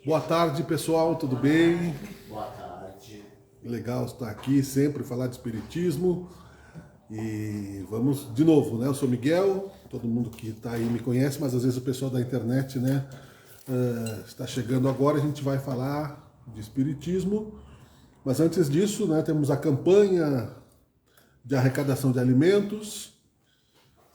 Boa tarde, pessoal, tudo bem? Boa tarde. Legal estar aqui sempre, falar de espiritismo. E vamos de novo, né? Eu sou Miguel, todo mundo que está aí me conhece, mas às vezes o pessoal da internet, né, está chegando agora. A gente vai falar de espiritismo, mas antes disso, né, temos a campanha de arrecadação de alimentos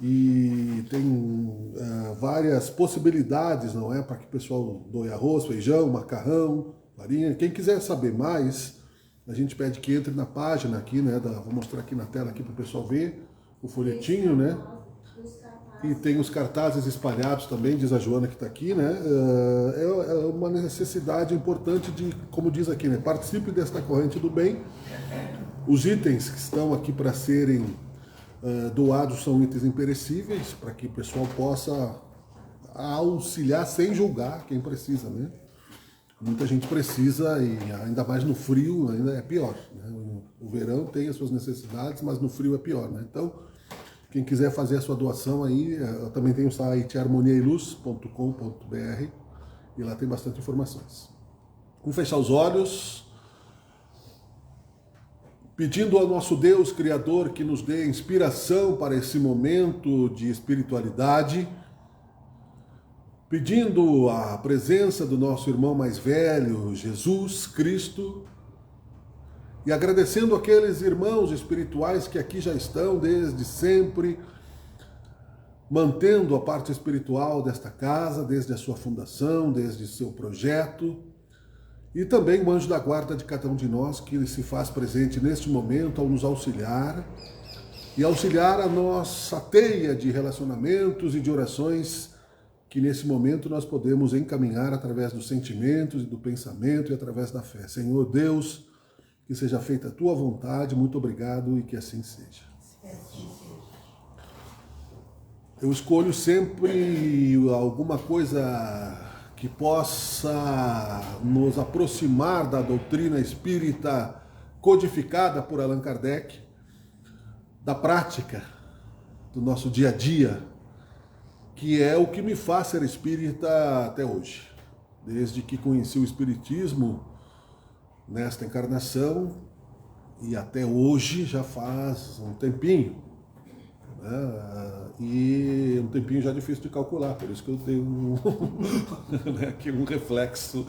e tem várias possibilidades, não é, para que o pessoal doe arroz, feijão, macarrão, farinha. Quem quiser saber mais, a gente pede que entre na página aqui, né? Vou mostrar aqui na tela aqui para o pessoal ver o folhetinho, né? E tem os cartazes espalhados também, diz a Joana que está aqui, né? É uma necessidade importante de, como diz aqui, né? Participe desta corrente do bem. Os itens que estão aqui para serem doados são itens imperecíveis, para que o pessoal possa auxiliar sem julgar quem precisa, né? Muita gente precisa, e ainda mais no frio, ainda é pior, né? O verão tem as suas necessidades, mas no frio é pior, né? Então, quem quiser fazer a sua doação aí, eu também tenho o site harmoniailuz.com.br e lá tem bastante informações. Vamos fechar os olhos, pedindo ao nosso Deus Criador que nos dê inspiração para esse momento de espiritualidade, pedindo a presença do nosso irmão mais velho, Jesus Cristo, e agradecendo aqueles irmãos espirituais que aqui já estão desde sempre, mantendo a parte espiritual desta casa, desde a sua fundação, desde seu projeto, e também o anjo da guarda de cada um de nós, que ele se faz presente neste momento ao nos auxiliar, e auxiliar a nossa teia de relacionamentos e de orações que nesse momento nós podemos encaminhar através dos sentimentos e do pensamento e através da fé. Senhor Deus, que seja feita a tua vontade, muito obrigado e que assim seja. Eu escolho sempre alguma coisa que possa nos aproximar da doutrina espírita codificada por Allan Kardec, da prática do nosso dia a dia, que é o que me faz ser espírita até hoje. Desde que conheci o espiritismo nesta encarnação e até hoje já faz um tempinho, né? E um tempinho já difícil de calcular, por isso que eu tenho aqui um reflexo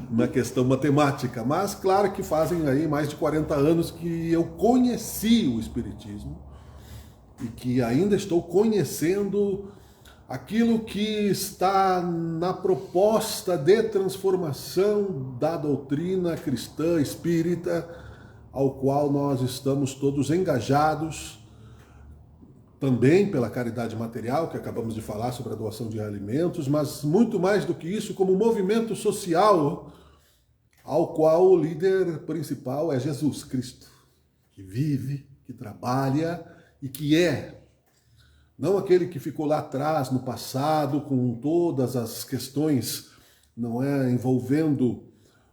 na questão matemática. Mas claro que fazem aí mais de 40 anos que eu conheci o espiritismo e que ainda estou conhecendo aquilo que está na proposta de transformação da doutrina cristã espírita, ao qual nós estamos todos engajados, também pela caridade material, que acabamos de falar sobre a doação de alimentos, mas muito mais do que isso, como movimento social, ao qual o líder principal é Jesus Cristo, que vive, que trabalha e que é. Não aquele que ficou lá atrás, no passado, com todas as questões, não é, envolvendo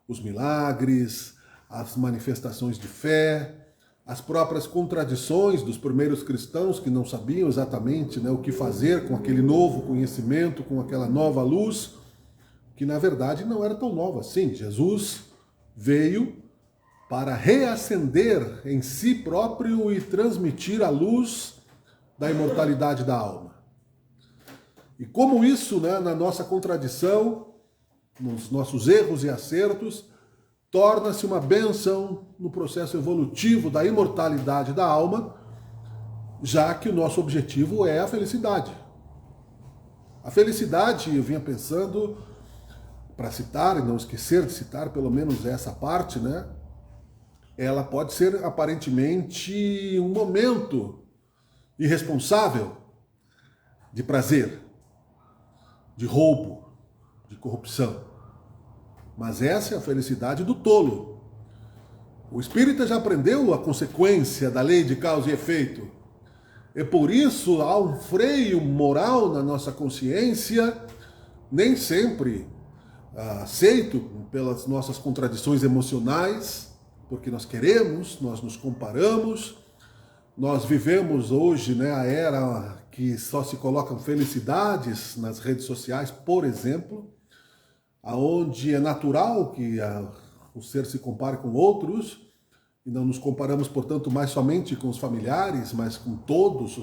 os milagres, as manifestações de fé, as próprias contradições dos primeiros cristãos que não sabiam exatamente, né, o que fazer com aquele novo conhecimento, com aquela nova luz, que na verdade não era tão nova assim. Jesus veio para reacender em si próprio e transmitir a luz da imortalidade da alma. E como isso, né, na nossa contradição, nos nossos erros e acertos, torna-se uma bênção no processo evolutivo da imortalidade da alma, já que o nosso objetivo é a felicidade. A felicidade, eu vinha pensando, para citar, e não esquecer de citar pelo menos essa parte, né, ela pode ser aparentemente um momento irresponsável de prazer, de roubo, de corrupção. Mas essa é a felicidade do tolo. O espírita já aprendeu a consequência da lei de causa e efeito. E por isso há um freio moral na nossa consciência, nem sempre aceito pelas nossas contradições emocionais, porque nós queremos, nós nos comparamos. Nós vivemos hoje, né, a era que só se colocam felicidades nas redes sociais, por exemplo, aonde é natural que o ser se compare com outros, e não nos comparamos, portanto, mais somente com os familiares, mas com todos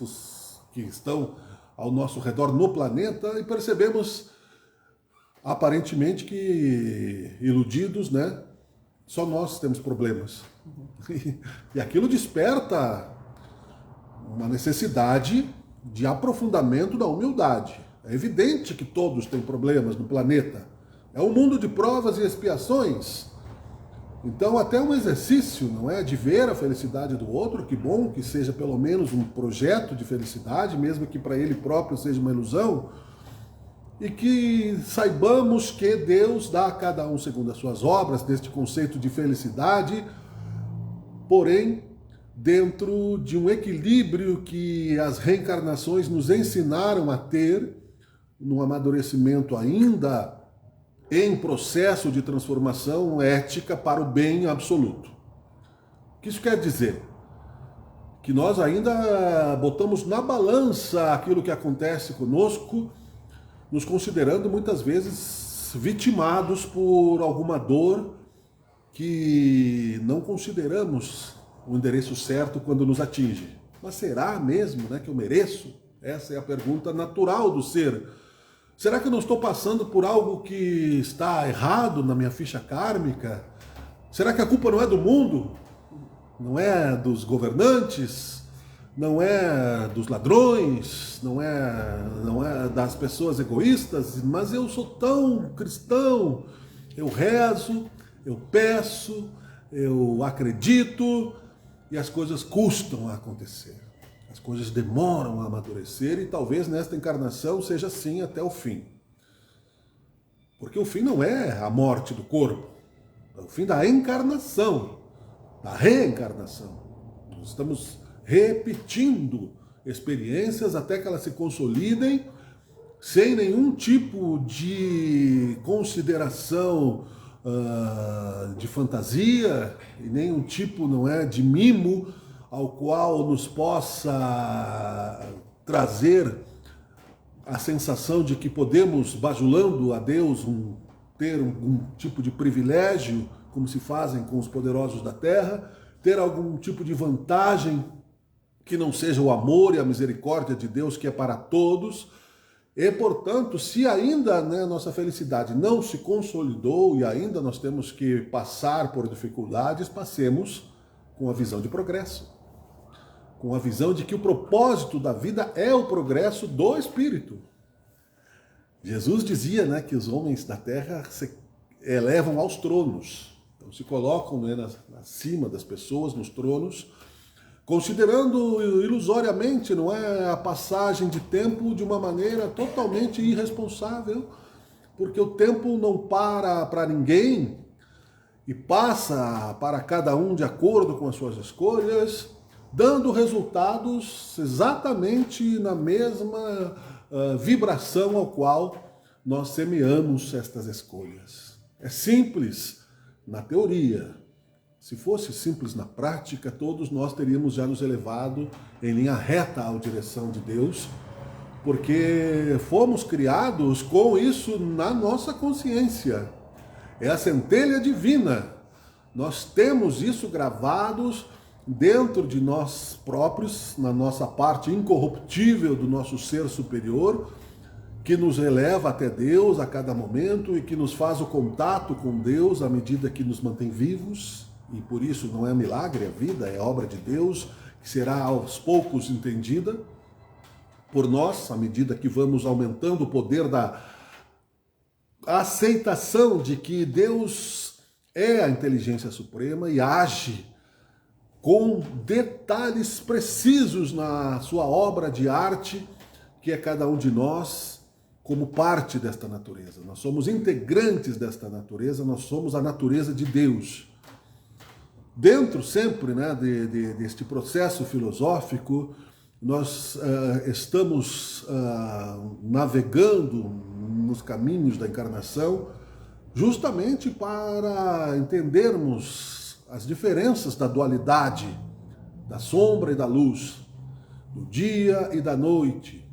os que estão ao nosso redor no planeta, e percebemos, aparentemente, que iludidos, né? Só nós temos problemas. E aquilo desperta uma necessidade de aprofundamento da humildade. É evidente que todos têm problemas no planeta. É um mundo de provas e expiações. Então, até um exercício, não é, de ver a felicidade do outro, que bom que seja pelo menos um projeto de felicidade, mesmo que para ele próprio seja uma ilusão, e que saibamos que Deus dá a cada um segundo as suas obras, neste conceito de felicidade, porém, dentro de um equilíbrio que as reencarnações nos ensinaram a ter, num amadurecimento ainda em processo de transformação ética para o bem absoluto. O que isso quer dizer? Que nós ainda botamos na balança aquilo que acontece conosco, nos considerando muitas vezes vitimados por alguma dor que não consideramos o endereço certo quando nos atinge. Mas será mesmo, né, que eu mereço? Essa é a pergunta natural do ser. Será que eu não estou passando por algo que está errado na minha ficha kármica? Será que a culpa não é do mundo? Não é dos governantes? Não é dos ladrões? Não é das pessoas egoístas? Mas eu sou tão cristão. Eu rezo, eu peço, eu acredito e as coisas custam a acontecer. As coisas demoram a amadurecer e talvez nesta encarnação seja assim até o fim. Porque o fim não é a morte do corpo, é o fim da encarnação, da reencarnação. Nós estamos repetindo experiências até que elas se consolidem sem nenhum tipo de consideração de fantasia e nenhum tipo, não é, de mimo ao qual nos possa trazer a sensação de que podemos, bajulando a Deus, ter um tipo de privilégio, como se fazem com os poderosos da terra, ter algum tipo de vantagem que não seja o amor e a misericórdia de Deus, que é para todos. E, portanto, se ainda, né, nossa felicidade não se consolidou e ainda nós temos que passar por dificuldades, passemos com a visão de progresso. Com a visão de que o propósito da vida é o progresso do espírito. Jesus dizia, né, que os homens da terra se elevam aos tronos, então se colocam, né, acima das pessoas, nos tronos, considerando ilusoriamente, não é, a passagem de tempo de uma maneira totalmente irresponsável, porque o tempo não para ninguém e passa para cada um de acordo com as suas escolhas, dando resultados exatamente na mesma vibração ao qual nós semeamos estas escolhas. É simples na teoria. Se fosse simples na prática, todos nós teríamos já nos elevado em linha reta à direção de Deus, porque fomos criados com isso na nossa consciência. É a centelha divina. Nós temos isso gravados dentro de nós próprios, na nossa parte incorruptível do nosso ser superior, que nos eleva até Deus a cada momento e que nos faz o contato com Deus à medida que nos mantém vivos. E por isso não é milagre a vida, é obra de Deus, que será aos poucos entendida por nós, à medida que vamos aumentando o poder da aceitação de que Deus é a inteligência suprema e age com detalhes precisos na sua obra de arte, que é cada um de nós como parte desta natureza. Nós somos integrantes desta natureza, nós somos a natureza de Deus. Dentro sempre, né, deste processo filosófico, nós estamos navegando nos caminhos da encarnação justamente para entendermos as diferenças da dualidade, da sombra e da luz, do dia e da noite,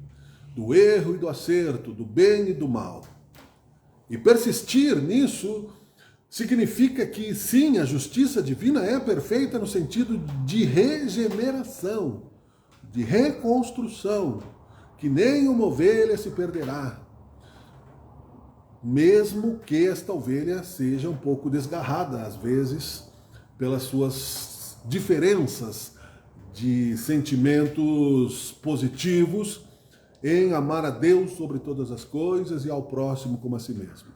do erro e do acerto, do bem e do mal. E persistir nisso significa que sim, a justiça divina é perfeita no sentido de regeneração, de reconstrução, que nem uma ovelha se perderá, mesmo que esta ovelha seja um pouco desgarrada, às vezes, pelas suas diferenças de sentimentos positivos em amar a Deus sobre todas as coisas e ao próximo como a si mesmo.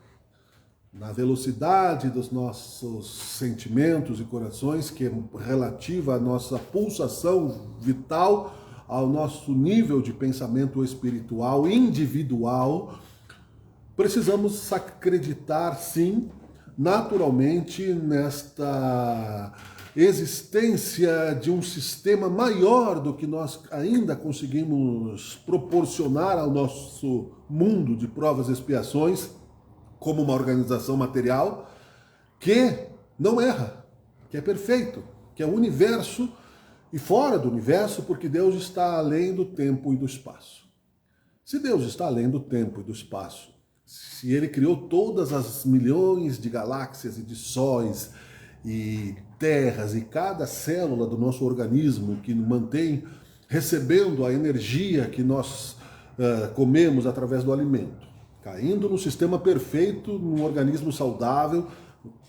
Na velocidade dos nossos sentimentos e corações, que é relativa à nossa pulsação vital, ao nosso nível de pensamento espiritual individual, precisamos acreditar, sim, naturalmente, nesta existência de um sistema maior do que nós ainda conseguimos proporcionar ao nosso mundo de provas e expiações, como uma organização material, que não erra, que é perfeito, que é o universo e fora do universo, porque Deus está além do tempo e do espaço. Se Deus está além do tempo e do espaço, se Ele criou todas as milhões de galáxias e de sóis e terras e cada célula do nosso organismo que mantém recebendo a energia que nós comemos através do alimento, caindo no sistema perfeito, num organismo saudável,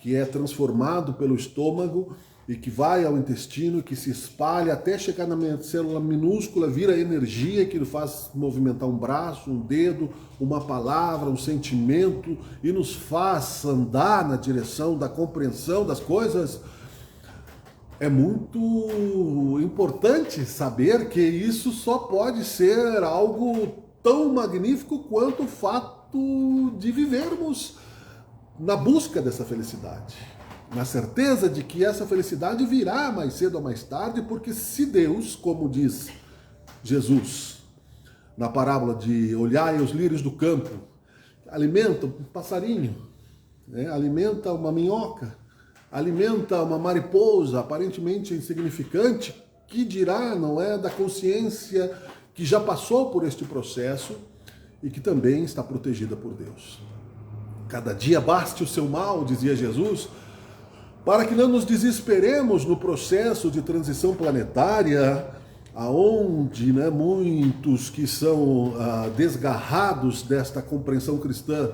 que é transformado pelo estômago e que vai ao intestino, que se espalha até chegar na minha célula minúscula, vira energia que faz movimentar um braço, um dedo, uma palavra, um sentimento e nos faz andar na direção da compreensão das coisas. É muito importante saber que isso só pode ser algo tão magnífico quanto o fato de vivermos na busca dessa felicidade, na certeza de que essa felicidade virá mais cedo ou mais tarde, porque se Deus, como diz Jesus na parábola de olhai os lírios do campo, alimenta um passarinho, alimenta uma minhoca, alimenta uma mariposa aparentemente insignificante, que dirá, não é, da consciência que já passou por este processo e que também está protegida por Deus. Cada dia baste o seu mal, dizia Jesus, para que não nos desesperemos no processo de transição planetária, aonde muitos que são desgarrados desta compreensão cristã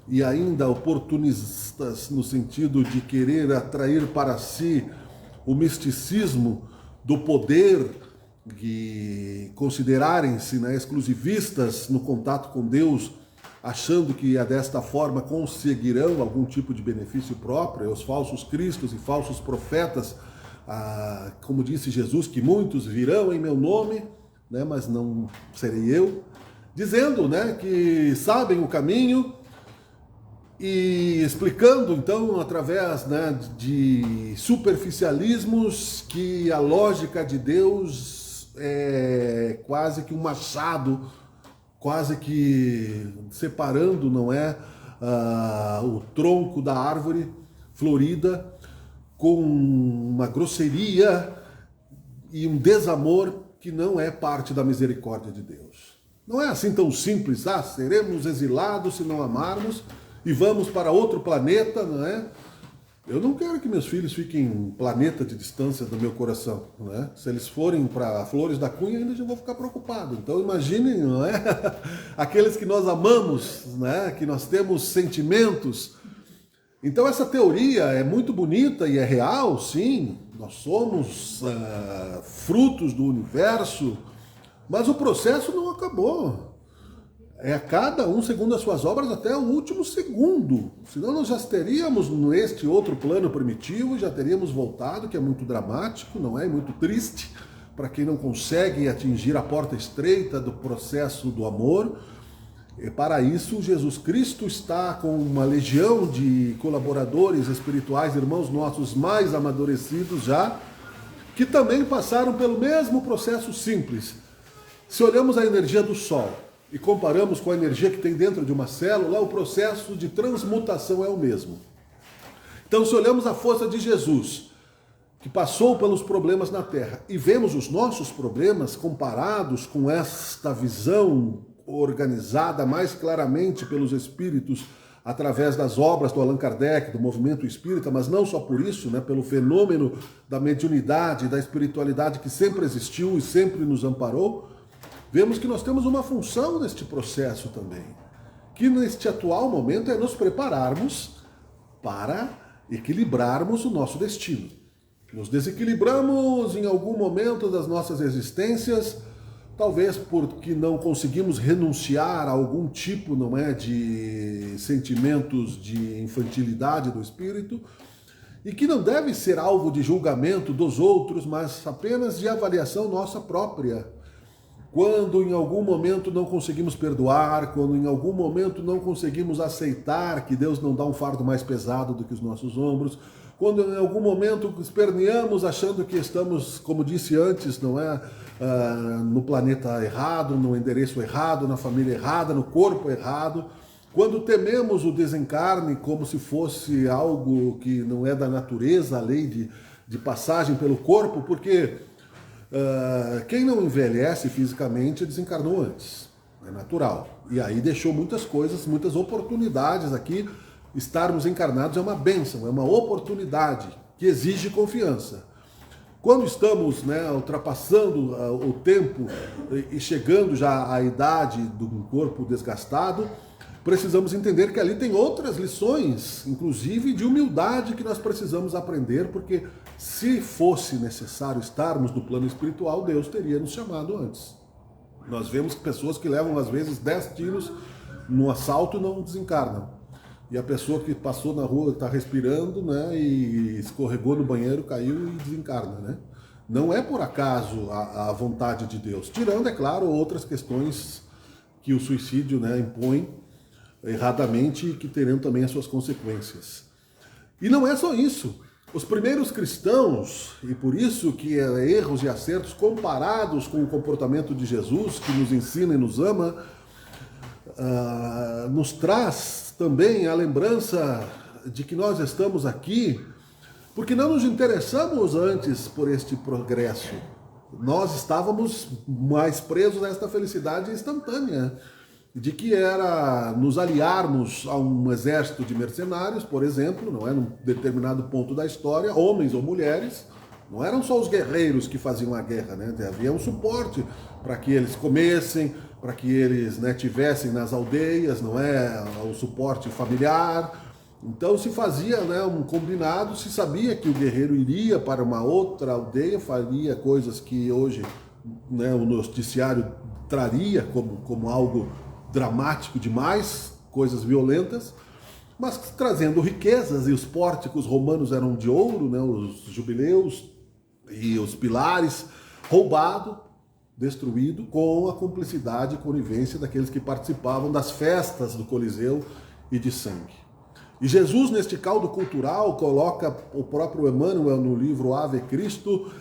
e ainda oportunistas no sentido de querer atrair para si o misticismo do poder, de considerarem-se exclusivistas no contato com Deus, achando que desta forma conseguirão algum tipo de benefício próprio, os falsos cristos e falsos profetas, como disse Jesus, que muitos virão em meu nome, mas não serei eu, dizendo que sabem o caminho e explicando então através de superficialismos que a lógica de Deus é quase que um machado, quase que separando, o tronco da árvore florida com uma grosseria e um desamor que não é parte da misericórdia de Deus. Não é assim tão simples, seremos exilados se não amarmos e vamos para outro planeta, não é? Eu não quero que meus filhos fiquem um planeta de distância do meu coração, né? Se eles forem para Flores da Cunha, ainda já vou ficar preocupado. Então imaginem, não é? Aqueles que nós amamos, né? Que nós temos sentimentos. Então essa teoria é muito bonita e é real, sim. Nós somos frutos do universo, mas o processo não acabou. É cada um segundo as suas obras até o último segundo. Senão nós já teríamos neste outro plano primitivo, já teríamos voltado, que é muito dramático, não é? Muito triste para quem não consegue atingir a porta estreita do processo do amor. E para isso, Jesus Cristo está com uma legião de colaboradores espirituais, irmãos nossos mais amadurecidos já, que também passaram pelo mesmo processo simples. Se olhamos a energia do Sol e comparamos com a energia que tem dentro de uma célula, o processo de transmutação é o mesmo. Então, se olhamos a força de Jesus, que passou pelos problemas na Terra, e vemos os nossos problemas comparados com esta visão organizada mais claramente pelos Espíritos através das obras do Allan Kardec, do movimento espírita, mas não só por isso, né, pelo fenômeno da mediunidade, da espiritualidade que sempre existiu e sempre nos amparou, vemos que nós temos uma função neste processo também, que neste atual momento é nos prepararmos para equilibrarmos o nosso destino. Nos desequilibramos em algum momento das nossas existências, talvez porque não conseguimos renunciar a algum tipo, não é, de sentimentos de infantilidade do espírito, e que não deve ser alvo de julgamento dos outros, mas apenas de avaliação nossa própria. Quando em algum momento não conseguimos perdoar, quando em algum momento não conseguimos aceitar que Deus não dá um fardo mais pesado do que os nossos ombros, quando em algum momento esperneamos achando que estamos, como disse antes, não é, no planeta errado, no endereço errado, na família errada, no corpo errado, quando tememos o desencarne como se fosse algo que não é da natureza, a lei de passagem pelo corpo, porque quem não envelhece fisicamente desencarnou antes, é natural. E aí deixou muitas coisas, muitas oportunidades aqui. Estarmos encarnados é uma bênção, é uma oportunidade que exige confiança. Quando estamos, né, ultrapassando o tempo e chegando já à idade do corpo desgastado, precisamos entender que ali tem outras lições, inclusive de humildade, que nós precisamos aprender, porque se fosse necessário estarmos no plano espiritual, Deus teria nos chamado antes. Nós vemos pessoas que levam às vezes 10 tiros no assalto e não desencarnam. E a pessoa que passou na rua está respirando, né, e escorregou no banheiro, caiu e desencarna, né? Não é por acaso a vontade de Deus, tirando, é claro, outras questões que o suicídio, né, impõe erradamente e que terão também as suas consequências. E não é só isso. Os primeiros cristãos, e por isso que erros e acertos comparados com o comportamento de Jesus, que nos ensina e nos ama, nos traz também a lembrança de que nós estamos aqui porque não nos interessamos antes por este progresso. Nós estávamos mais presos a esta felicidade instantânea, de que era nos aliarmos a um exército de mercenários, por exemplo, não é, num determinado ponto da história, homens ou mulheres. Não eram só os guerreiros que faziam a guerra, né? Havia um suporte para que eles comessem, para que eles, né, tivessem nas aldeias, não é, o suporte familiar. Então se fazia, né, um combinado, se sabia que o guerreiro iria para uma outra aldeia, faria coisas que hoje, né, o noticiário traria como algo dramático demais, coisas violentas, mas trazendo riquezas, e os pórticos romanos eram de ouro, né, os jubileus e os pilares, roubado, destruído, com a cumplicidade e conivência daqueles que participavam das festas do Coliseu e de sangue. E Jesus, neste caldo cultural, coloca o próprio Emmanuel no livro Ave Cristo,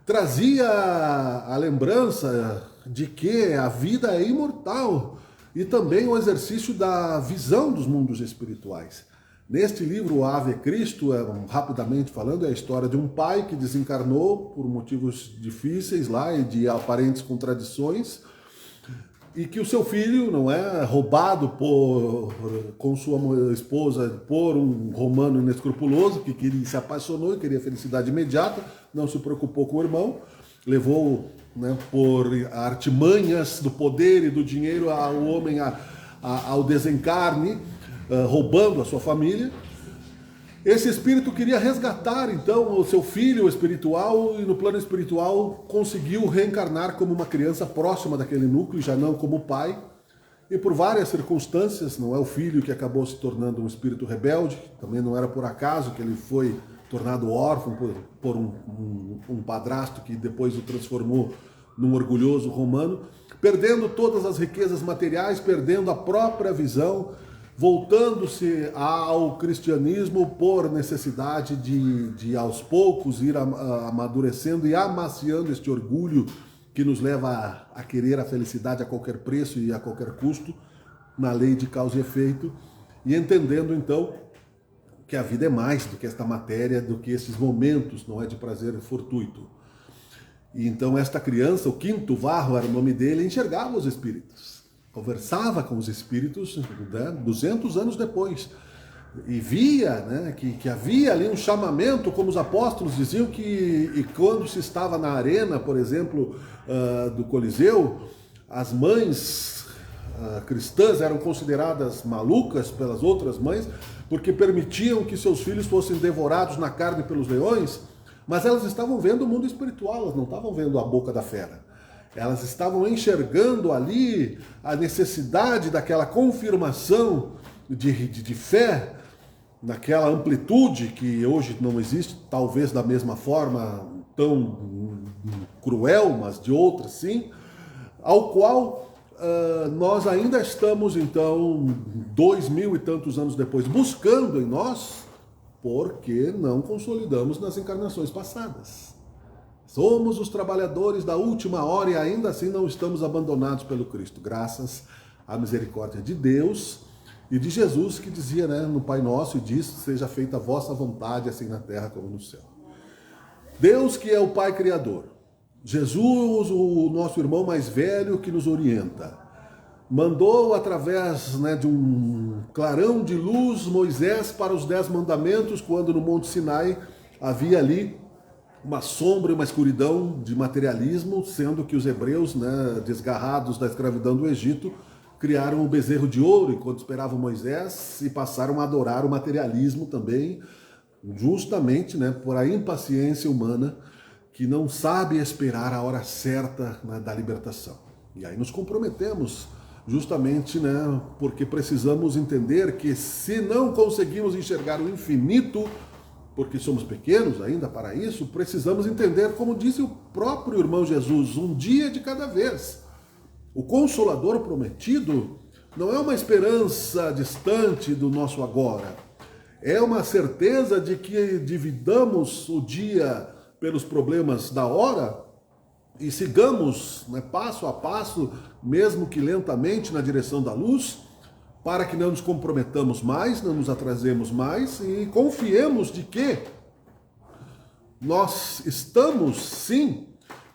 trazia a lembrança de que a vida é imortal e também o exercício da visão dos mundos espirituais. Neste livro, Ave Cristo, rapidamente falando, é a história de um pai que desencarnou por motivos difíceis lá e de aparentes contradições, e que o seu filho, não é, roubado com sua esposa por um romano inescrupuloso que se apaixonou e queria felicidade imediata, não se preocupou com o irmão, levou, né, por artimanhas do poder e do dinheiro o homem ao desencarne, roubando a sua família. Esse espírito queria resgatar, então, o seu filho espiritual, e no plano espiritual conseguiu reencarnar como uma criança próxima daquele núcleo, já não como pai. E por várias circunstâncias, não é o filho que acabou se tornando um espírito rebelde, também não era por acaso que ele foi tornado órfão por um padrasto que depois o transformou num orgulhoso romano, perdendo todas as riquezas materiais, perdendo a própria visão, voltando-se ao cristianismo por necessidade de aos poucos ir amadurecendo e amaciando este orgulho que nos leva a querer a felicidade a qualquer preço e a qualquer custo, na lei de causa e efeito, e entendendo então que a vida é mais do que esta matéria, do que esses momentos, não é, de prazer fortuito. E então esta criança, o quinto Varro era o nome dele, enxergava os espíritos. conversava com os espíritos, né, 200 anos depois, e via, né, que havia ali um chamamento, como os apóstolos diziam, e quando se estava na arena, por exemplo, do Coliseu, as mães cristãs eram consideradas malucas pelas outras mães, porque permitiam que seus filhos fossem devorados na carne pelos leões, mas elas estavam vendo o mundo espiritual, elas não estavam vendo a boca da fera. Elas estavam enxergando ali a necessidade daquela confirmação de fé, naquela amplitude que hoje não existe, talvez da mesma forma tão cruel, mas de outra sim, ao qual nós ainda estamos, então, 2000 e tantos anos depois, buscando em nós, porque não consolidamos nas encarnações passadas. Somos os trabalhadores da última hora e ainda assim não estamos abandonados pelo Cristo, graças à misericórdia de Deus e de Jesus, que dizia, né, no Pai Nosso, e diz: seja feita a vossa vontade, assim na terra como no céu. Deus, que é o Pai Criador, Jesus, o nosso irmão mais velho que nos orienta, mandou através, né, de um clarão de luz Moisés para os 10 mandamentos, quando no Monte Sinai havia ali uma sombra e uma escuridão de materialismo, sendo que os hebreus, né, desgarrados da escravidão do Egito, criaram o bezerro de ouro enquanto esperavam Moisés e passaram a adorar o materialismo também, justamente, né, por a impaciência humana que não sabe esperar a hora certa, né, da libertação. E aí nos comprometemos justamente, né, porque precisamos entender que se não conseguimos enxergar o infinito, porque somos pequenos ainda para isso, precisamos entender, como disse o próprio irmão Jesus, um dia de cada vez. O Consolador prometido não é uma esperança distante do nosso agora, é uma certeza de que dividamos o dia pelos problemas da hora e sigamos, né, passo a passo, mesmo que lentamente, na direção da luz, para que não nos comprometamos mais, não nos atrasemos mais e confiemos de que nós estamos, sim,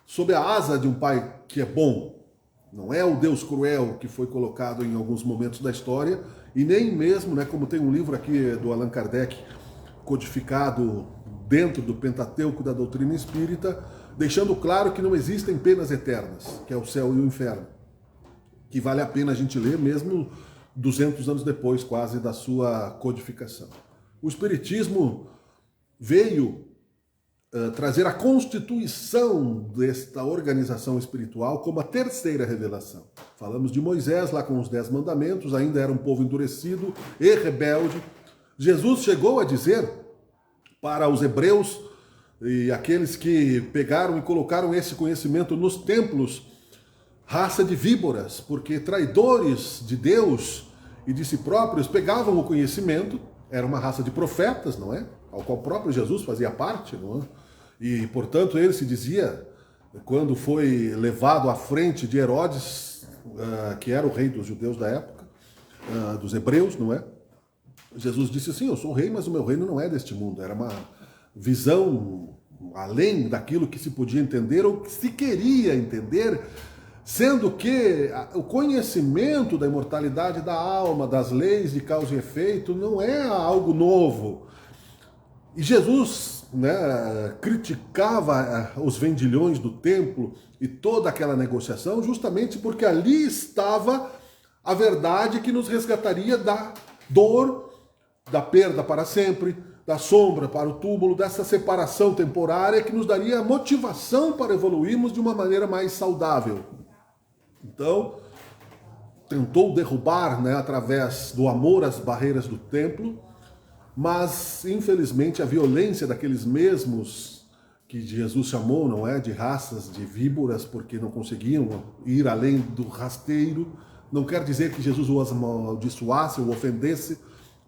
sob a asa de um Pai que é bom. Não é o Deus cruel que foi colocado em alguns momentos da história, e nem mesmo, né, como tem um livro aqui do Allan Kardec, codificado dentro do Pentateuco da doutrina espírita, deixando claro que não existem penas eternas, que é o céu e o inferno, que vale a pena a gente ler mesmo 200 anos depois, quase, da sua codificação. O Espiritismo veio trazer a constituição desta organização espiritual como a terceira revelação. Falamos de Moisés lá com os 10 mandamentos, ainda era um povo endurecido e rebelde. Jesus chegou a dizer para os hebreus e aqueles que pegaram e colocaram esse conhecimento nos templos, raça de víboras, porque traidores de Deus e de si próprios pegavam o conhecimento, era uma raça de profetas, não é? Ao qual o próprio Jesus fazia parte, não é? E, portanto, ele se dizia, quando foi levado à frente de Herodes, que era o rei dos judeus da época, dos hebreus, não é? Jesus disse assim: eu sou rei, mas o meu reino não é deste mundo. Era uma visão além daquilo que se podia entender ou que se queria entender, sendo que o conhecimento da imortalidade da alma, das leis de causa e efeito, não é algo novo. E Jesus, né, criticava os vendilhões do templo e toda aquela negociação justamente porque ali estava a verdade que nos resgataria da dor, da perda para sempre, da sombra para o túmulo, dessa separação temporária que nos daria motivação para evoluirmos de uma maneira mais saudável. Então, tentou derrubar, né, através do amor as barreiras do templo, mas, infelizmente, a violência daqueles mesmos que Jesus chamou, não é, de raças de víboras, porque não conseguiam ir além do rasteiro, não quer dizer que Jesus os amaldiçoasse ou ofendesse,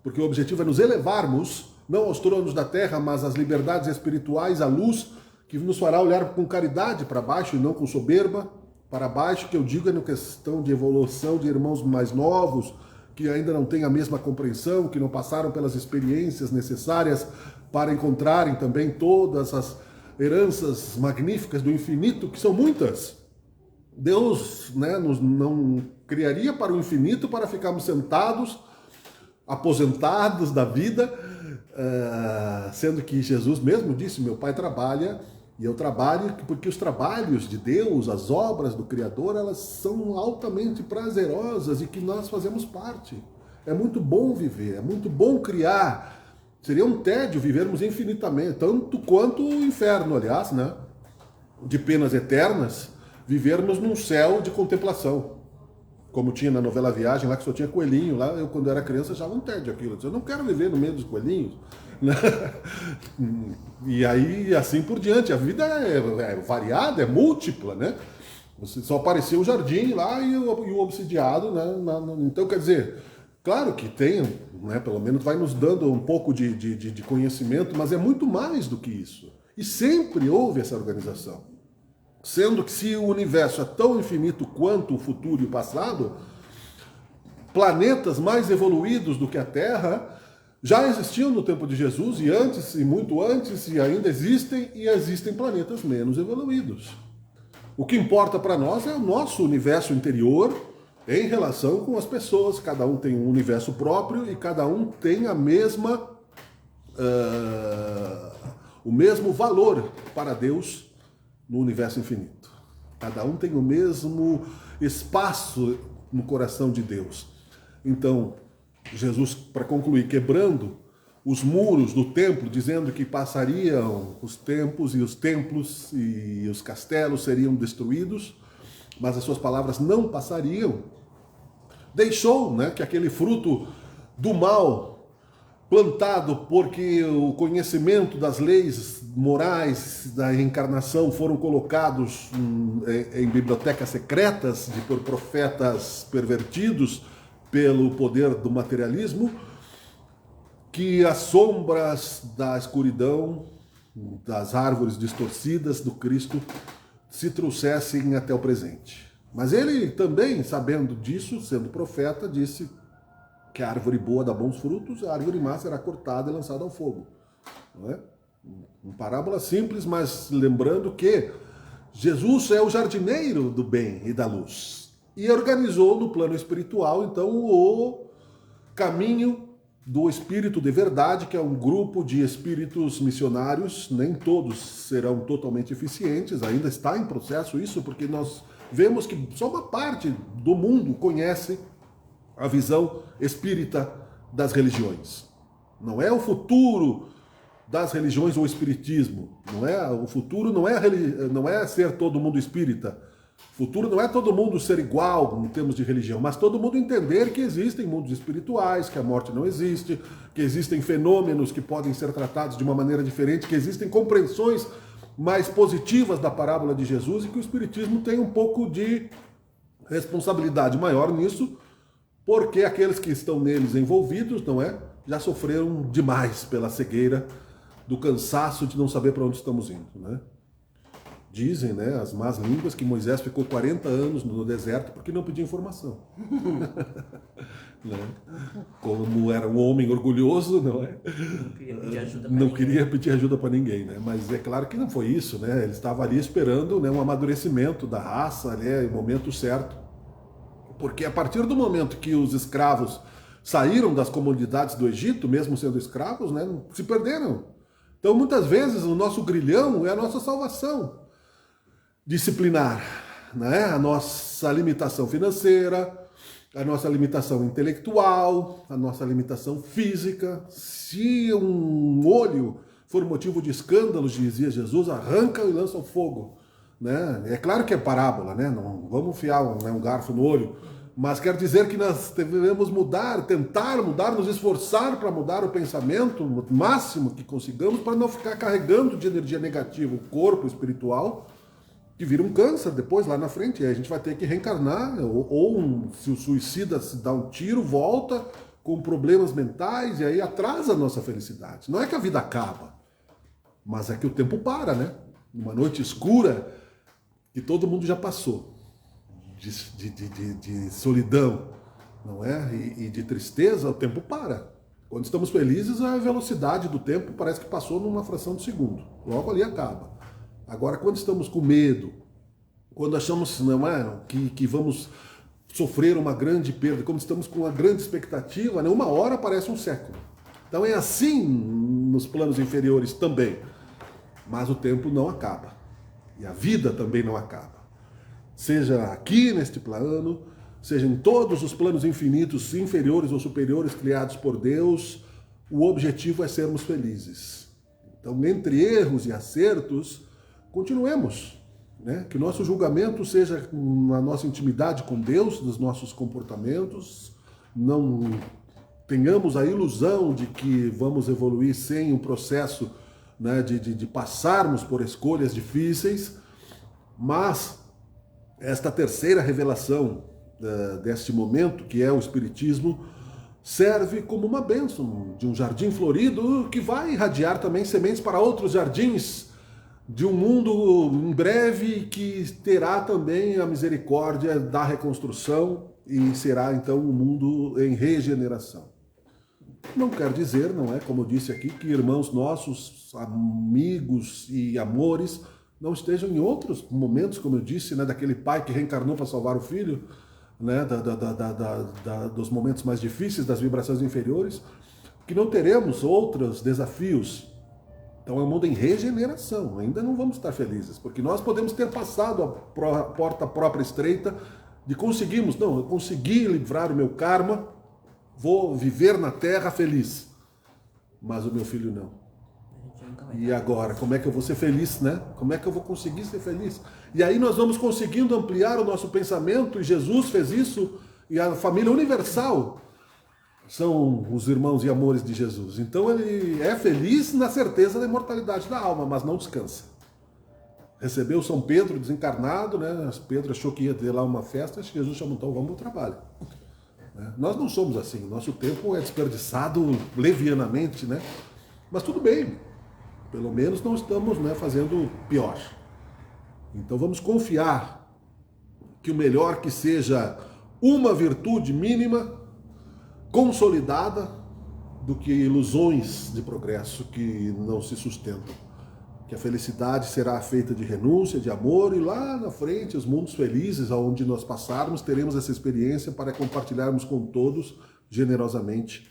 porque o objetivo é nos elevarmos, não aos tronos da terra, mas às liberdades espirituais, à luz, que nos fará olhar com caridade para baixo e não com soberba para baixo, que eu digo é na questão de evolução de irmãos mais novos, que ainda não têm a mesma compreensão, que não passaram pelas experiências necessárias para encontrarem também todas as heranças magníficas do infinito, que são muitas. Deus, né, não criaria para o infinito para ficarmos sentados, aposentados da vida, sendo que Jesus mesmo disse, meu Pai trabalha e eu trabalho, porque os trabalhos de Deus, as obras do Criador, elas são altamente prazerosas e que nós fazemos parte. É muito bom viver, é muito bom criar. Seria um tédio vivermos infinitamente, tanto quanto o inferno, aliás, né? De penas eternas, vivermos num céu de contemplação. Como tinha na novela Viagem, lá que só tinha coelhinho, lá eu quando era criança achava um tédio aquilo. Eu não quero viver no meio dos coelhinhos. Né? E aí, assim por diante, a vida é variada, é múltipla, né? Você só apareceu o jardim lá e o obsidiado, né? Então, quer dizer, claro que tem, né? Pelo menos vai nos dando um pouco de conhecimento, mas é muito mais do que isso. E sempre houve essa organização. Sendo que se o universo é tão infinito quanto o futuro e o passado, planetas mais evoluídos do que a Terra já existiam no tempo de Jesus, e antes, e muito antes, e ainda existem, e existem planetas menos evoluídos. O que importa para nós é o nosso universo interior em relação com as pessoas. Cada um tem um universo próprio e cada um tem a mesma, o mesmo valor para Deus no universo infinito. Cada um tem o mesmo espaço no coração de Deus. Então, Jesus, para concluir, quebrando os muros do templo, dizendo que passariam os tempos e os templos e os castelos seriam destruídos, mas as suas palavras não passariam, deixou, né, que aquele fruto do mal plantado porque o conhecimento das leis morais da reencarnação foram colocados em bibliotecas secretas por profetas pervertidos pelo poder do materialismo, que as sombras da escuridão, das árvores distorcidas do Cristo se trouxessem até o presente. Mas ele também, sabendo disso, sendo profeta, disse que a árvore boa dá bons frutos, a árvore má será cortada e lançada ao fogo. Não é? Uma parábola simples, mas lembrando que Jesus é o jardineiro do bem e da luz. E organizou no plano espiritual, então, o caminho do Espírito de Verdade, que é um grupo de espíritos missionários. Nem todos serão totalmente eficientes, ainda está em processo isso, porque nós vemos que só uma parte do mundo conhece a visão espírita das religiões. Não é o futuro das religiões ou espiritismo. Não é, o futuro não é ser todo mundo espírita. O futuro não é todo mundo ser igual em termos de religião, mas todo mundo entender que existem mundos espirituais, que a morte não existe, que existem fenômenos que podem ser tratados de uma maneira diferente, que existem compreensões mais positivas da parábola de Jesus e que o espiritismo tem um pouco de responsabilidade maior nisso, porque aqueles que estão neles envolvidos, não é, já sofreram demais pela cegueira do cansaço de não saber para onde estamos indo, né? Dizem, né, as más línguas, que Moisés ficou 40 anos no deserto porque não pedia informação. Né? Como era um homem orgulhoso, não é? Não queria pedir ajuda para ninguém, né? Mas é claro que não foi isso, né? Ele estava ali esperando, né, um amadurecimento da raça, né, o momento certo. Porque a partir do momento que os escravos saíram das comunidades do Egito, mesmo sendo escravos, né, se perderam. Então, muitas vezes, o nosso grilhão é a nossa salvação disciplinar, né? A nossa limitação financeira, a nossa limitação intelectual, a nossa limitação física. Se um olho for motivo de escândalos, dizia Jesus, arranca e lança ao fogo. Né? É claro que é parábola, né? Não vamos enfiar um garfo no olho, mas quer dizer que nós devemos mudar, tentar mudar, nos esforçar para mudar o pensamento, o máximo que consigamos, para não ficar carregando de energia negativa o corpo espiritual, que vira um câncer depois, lá na frente, e aí a gente vai ter que reencarnar, se o suicida se dá um tiro, volta com problemas mentais, e aí atrasa a nossa felicidade. Não é que a vida acaba, mas é que o tempo para, né? Uma noite escura que todo mundo já passou, de solidão, não é? E de tristeza, o tempo para. Quando estamos felizes, a velocidade do tempo parece que passou numa fração de segundo. Logo ali acaba. Agora, quando estamos com medo, quando achamos, não é, que vamos sofreram uma grande perda, como estamos com uma grande expectativa, né? Uma hora parece um século. Então é assim nos planos inferiores também. Mas o tempo não acaba. E a vida também não acaba. Seja aqui neste plano, seja em todos os planos infinitos, inferiores ou superiores criados por Deus, o objetivo é sermos felizes. Então, entre erros e acertos, continuemos, né? Que nosso julgamento seja na nossa intimidade com Deus, dos nossos comportamentos, não tenhamos a ilusão de que vamos evoluir sem um processo, né, de passarmos por escolhas difíceis, mas esta terceira revelação deste momento, que é o Espiritismo, serve como uma bênção de um jardim florido que vai irradiar também sementes para outros jardins de um mundo em breve que terá também a misericórdia da reconstrução e será então um mundo em regeneração. Não quer dizer, não é, como eu disse aqui, que irmãos nossos, amigos e amores não estejam em outros momentos, como eu disse, né, daquele pai que reencarnou para salvar o filho, né, dos momentos mais difíceis, das vibrações inferiores, que não teremos outros desafios. Então é um mundo em regeneração, ainda não vamos estar felizes, porque nós podemos ter passado a porta própria estreita de conseguirmos, não, eu consegui livrar o meu karma, vou viver na terra feliz, mas o meu filho não. E agora, como é que eu vou ser feliz, né? Como é que eu vou conseguir ser feliz? E aí nós vamos conseguindo ampliar o nosso pensamento, e Jesus fez isso, e a família universal são os irmãos e amores de Jesus. Então ele é feliz na certeza da imortalidade da alma, mas não descansa. Recebeu São Pedro desencarnado, né? Pedro achou que ia ter lá uma festa, Jesus chamou, então vamos ao trabalho. Nós não somos assim, nosso tempo é desperdiçado levianamente, né? Mas tudo bem, pelo menos não estamos, né, fazendo pior. Então vamos confiar que o melhor que seja uma virtude mínima, consolidada, do que ilusões de progresso que não se sustentam. Que a felicidade será feita de renúncia, de amor, e lá na frente, os mundos felizes, aonde nós passarmos, teremos essa experiência para compartilharmos com todos, generosamente,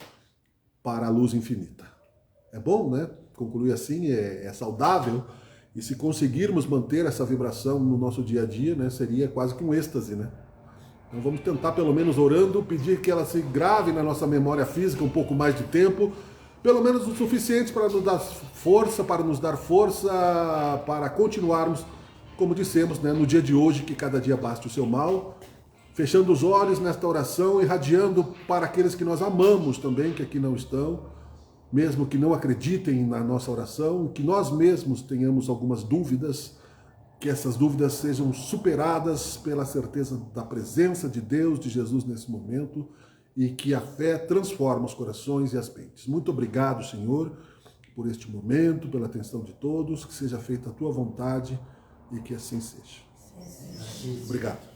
para a luz infinita. É bom, né? Concluir assim, é saudável, e se conseguirmos manter essa vibração no nosso dia a dia, né, seria quase que um êxtase, né? Então vamos tentar, pelo menos orando, pedir que ela se grave na nossa memória física um pouco mais de tempo, pelo menos o suficiente para nos dar força, para continuarmos, como dissemos, né, no dia de hoje, que cada dia baste o seu mal, fechando os olhos nesta oração, irradiando para aqueles que nós amamos também, que aqui não estão, mesmo que não acreditem na nossa oração, que nós mesmos tenhamos algumas dúvidas, que essas dúvidas sejam superadas pela certeza da presença de Deus, de Jesus nesse momento, e que a fé transforma os corações e as mentes. Muito obrigado, Senhor, por este momento, pela atenção de todos, que seja feita a Tua vontade e que assim seja. Obrigado.